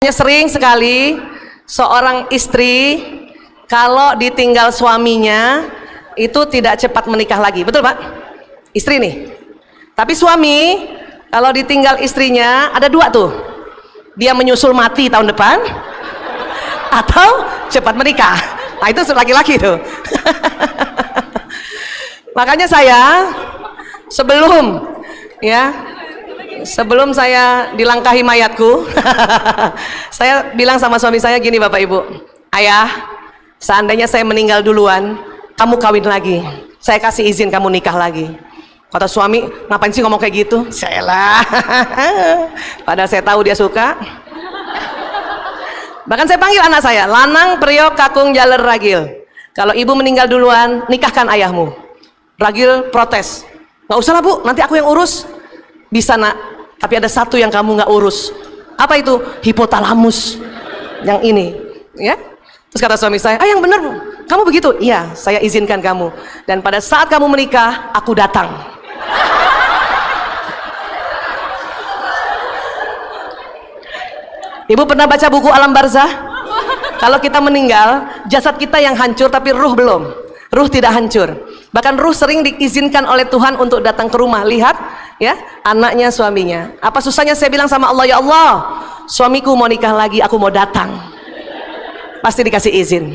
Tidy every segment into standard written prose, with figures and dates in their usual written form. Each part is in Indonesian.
Sering sekali seorang istri kalau ditinggal suaminya itu tidak cepat menikah lagi, betul Pak? Istri nih. Tapi suami kalau ditinggal istrinya ada dua tuh, dia menyusul mati tahun depan atau cepat menikah. Nah itu laki-laki tuh. Makanya saya sebelum saya dilangkahi mayatku, saya bilang sama suami saya gini, Bapak Ibu, ayah, seandainya saya meninggal duluan, kamu kawin lagi, saya kasih izin kamu nikah lagi. Kata suami, ngapain sih ngomong kayak gitu? Saya padahal saya tahu dia suka. Bahkan saya panggil anak saya, lanang priok kakung jaler ragil, kalau ibu meninggal duluan, nikahkan ayahmu. Ragil protes, nggak usah lah Bu, nanti aku yang urus. Bisa nak, tapi ada satu yang kamu nggak urus. Apa itu? Hipotalamus. Yang ini, ya. Terus kata suami saya, yang benar Bu, kamu begitu? Iya, saya izinkan kamu. Dan pada saat kamu menikah, aku datang. Ibu pernah baca buku Alam Barzah? Kalau kita meninggal, jasad kita yang hancur tapi ruh belum. Ruh tidak hancur. Bahkan ruh sering diizinkan oleh Tuhan untuk datang ke rumah. Lihat, ya, anaknya, suaminya. Apa susahnya saya bilang sama Allah, ya Allah, suamiku mau nikah lagi, aku mau datang. Pasti dikasih izin.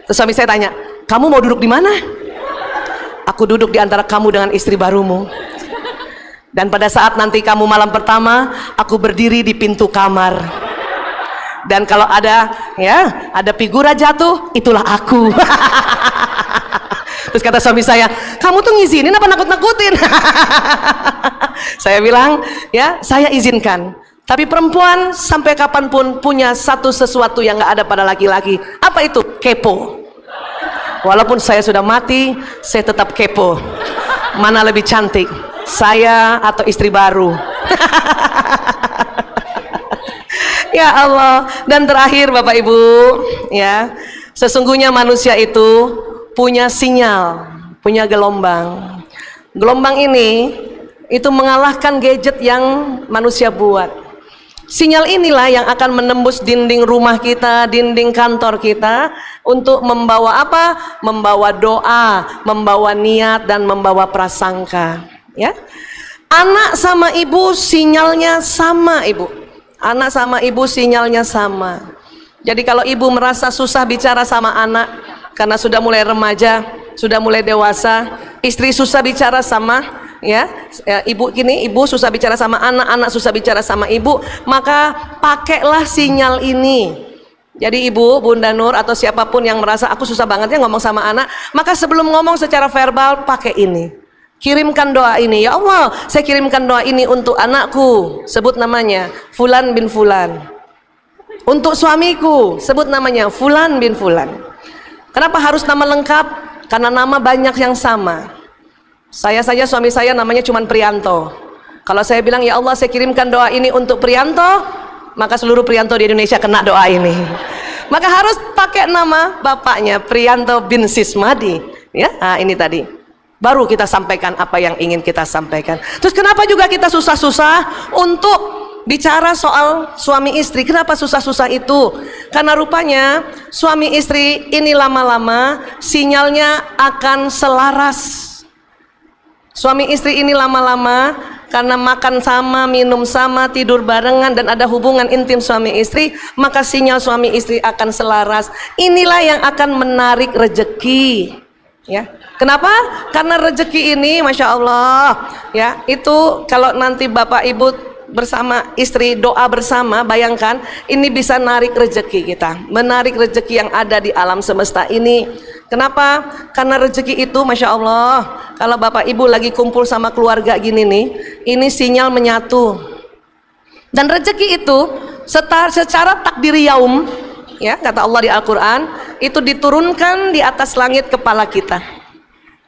Terus suami saya tanya, kamu mau duduk di mana? Aku duduk di antara kamu dengan istri barumu. Dan pada saat nanti kamu malam pertama, aku berdiri di pintu kamar. Dan kalau ada, ya, ada figura jatuh, itulah aku. Terus kata suami saya, kamu tuh ngizinin apa nakut-nakutin? Saya bilang, ya, saya izinkan. Tapi perempuan sampai kapanpun punya sesuatu yang gak ada pada laki-laki. Apa itu? Kepo. Walaupun saya sudah mati, saya tetap kepo. Mana lebih cantik, saya atau istri baru? Ya Allah. Dan terakhir Bapak Ibu, ya, sesungguhnya manusia itu punya sinyal, punya gelombang. Gelombang ini itu mengalahkan gadget yang manusia buat. Sinyal inilah yang akan menembus dinding rumah kita, dinding kantor kita, untuk membawa apa? Membawa doa, membawa niat, dan membawa prasangka. Ya, anak sama ibu sinyalnya sama, Ibu. Anak sama ibu sinyalnya sama. Jadi kalau ibu merasa susah bicara sama anak karena sudah mulai remaja, sudah mulai dewasa, istri susah bicara sama, ya, ibu gini, ibu susah bicara sama anak, anak susah bicara sama ibu, maka pakailah sinyal ini. Jadi ibu, Bunda Nur, atau siapapun yang merasa aku susah banget ya ngomong sama anak, maka sebelum ngomong secara verbal, pakai ini. Kirimkan doa ini, ya Allah, saya kirimkan doa ini untuk anakku, sebut namanya Fulan bin Fulan. Untuk suamiku, sebut namanya Fulan bin Fulan. Kenapa harus nama lengkap? Karena nama banyak yang sama. Saya saja, suami saya namanya cuma Prianto. Kalau saya bilang, ya Allah, saya kirimkan doa ini untuk Prianto, maka seluruh Prianto di Indonesia kena doa ini. Maka harus pakai nama bapaknya, Prianto bin Sismadi. Ya, nah, ini tadi. Baru kita sampaikan apa yang ingin kita sampaikan. Terus kenapa juga kita susah-susah untuk bicara soal suami istri? Kenapa susah-susah itu? Karena rupanya suami istri ini lama-lama sinyalnya akan selaras. Suami istri ini lama-lama karena makan sama, minum sama, tidur barengan, dan ada hubungan intim suami istri, maka sinyal suami istri akan selaras. Inilah yang akan menarik rejeki. Ya, kenapa? Karena rezeki ini, masya Allah, ya, itu kalau nanti bapak ibu bersama istri doa bersama, bayangkan ini bisa narik rezeki kita, menarik rezeki yang ada di alam semesta ini. Kenapa? Karena rezeki itu, masya Allah, kalau bapak ibu lagi kumpul sama keluarga gini nih, ini sinyal menyatu. Dan rezeki itu secara takdir yaum, ya, kata Allah di Al-Quran, itu diturunkan di atas langit kepala kita.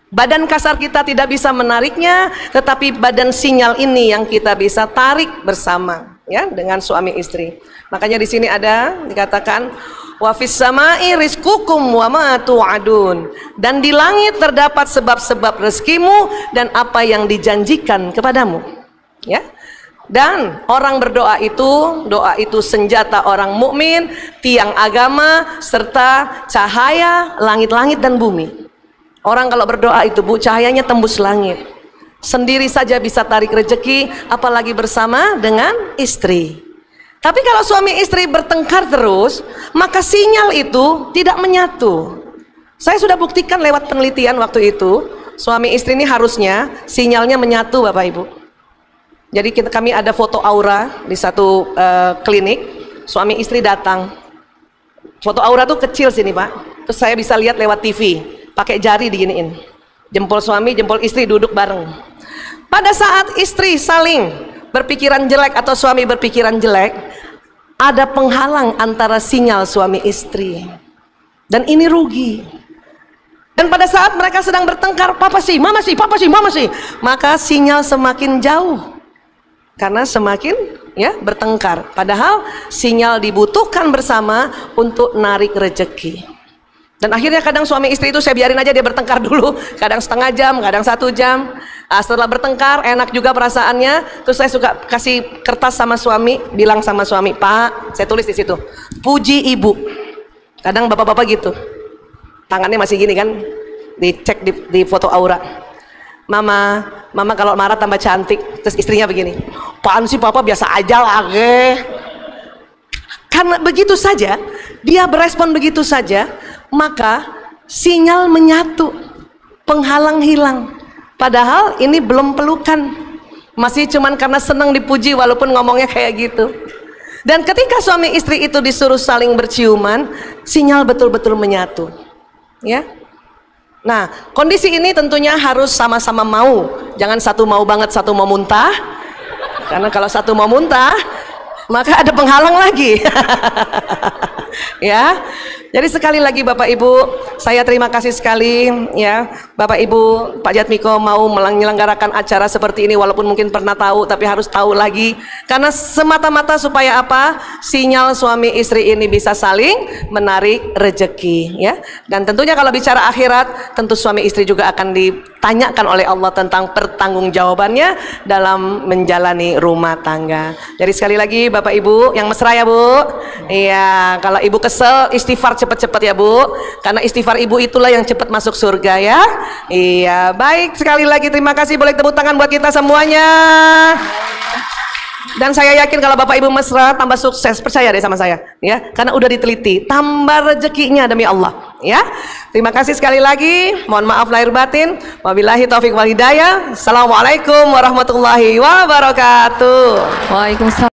Badan kasar kita tidak bisa menariknya, tetapi badan sinyal ini yang kita bisa tarik bersama, ya, dengan suami istri. Makanya di sini ada dikatakan, wa fis samai rizqukum wa ma tu'adun. Dan di langit terdapat sebab-sebab rezekimu dan apa yang dijanjikan kepadamu. Ya. Dan orang berdoa itu, doa itu senjata orang mukmin, tiang agama, serta cahaya langit-langit dan bumi. Orang kalau berdoa itu Bu, cahayanya tembus langit. Sendiri saja bisa tarik rezeki, apalagi bersama dengan istri. Tapi kalau suami istri bertengkar terus, maka sinyal itu tidak menyatu. Saya sudah buktikan lewat penelitian waktu itu, suami istri ini harusnya sinyalnya menyatu Bapak Ibu. Jadi kami ada foto aura di satu klinik, suami istri datang. Foto aura tuh kecil sini Pak, terus saya bisa lihat lewat TV, pakai jari diginiin. Jempol suami, jempol istri duduk bareng. Pada saat istri saling berpikiran jelek atau suami berpikiran jelek, ada penghalang antara sinyal suami istri. Dan ini rugi. Dan pada saat mereka sedang bertengkar, papa sih, mama sih, papa sih, mama sih, maka sinyal semakin jauh. Karena semakin bertengkar. Padahal sinyal dibutuhkan bersama untuk narik rezeki. Dan akhirnya kadang suami istri itu saya biarin aja dia bertengkar dulu. Kadang setengah jam, kadang 1 jam. Setelah bertengkar enak juga perasaannya. Terus saya suka kasih kertas sama suami, bilang sama suami, Pak, saya tulis di situ, puji ibu. Kadang bapak-bapak gitu, tangannya masih gini kan, dicek di foto aura. Mama kalau marah tambah cantik. Terus istrinya begini, apaan sih papa, biasa aja lagi. Karena begitu saja, dia berespon begitu saja, maka sinyal menyatu, penghalang hilang. Padahal ini belum pelukan, masih cuman karena senang dipuji walaupun ngomongnya kayak gitu. Dan ketika suami istri itu disuruh saling berciuman, sinyal betul-betul menyatu. Ya. Nah, kondisi ini tentunya harus sama-sama mau. Jangan satu mau banget, satu mau muntah. Karena kalau satu mau muntah, maka ada penghalang lagi. Ya. Jadi sekali lagi Bapak Ibu, saya terima kasih sekali ya Bapak Ibu, Pak Jatmiko mau menyelenggarakan acara seperti ini, walaupun mungkin pernah tahu tapi harus tahu lagi, karena semata-mata supaya apa? Sinyal suami istri ini bisa saling menarik rezeki ya. Dan tentunya kalau bicara akhirat, tentu suami istri juga akan ditanyakan oleh Allah tentang pertanggungjawabannya dalam menjalani rumah tangga. Jadi sekali lagi Bapak Ibu yang mesra ya Bu. Iya, kalau Ibu kesel istighfar cepet-cepet ya Bu, karena istighfar Ibu itulah yang cepat masuk surga ya. Iya, baik, sekali lagi terima kasih, boleh tepuk tangan buat kita semuanya. Dan saya yakin kalau Bapak Ibu mesra tambah sukses, percaya deh sama saya ya, karena udah diteliti, tambah rezekinya demi Allah ya. Terima kasih sekali lagi, mohon maaf lahir batin, wabillahi taufik wal hidayah. Assalamualaikum warahmatullahi wabarakatuh. Waalaikumsalam.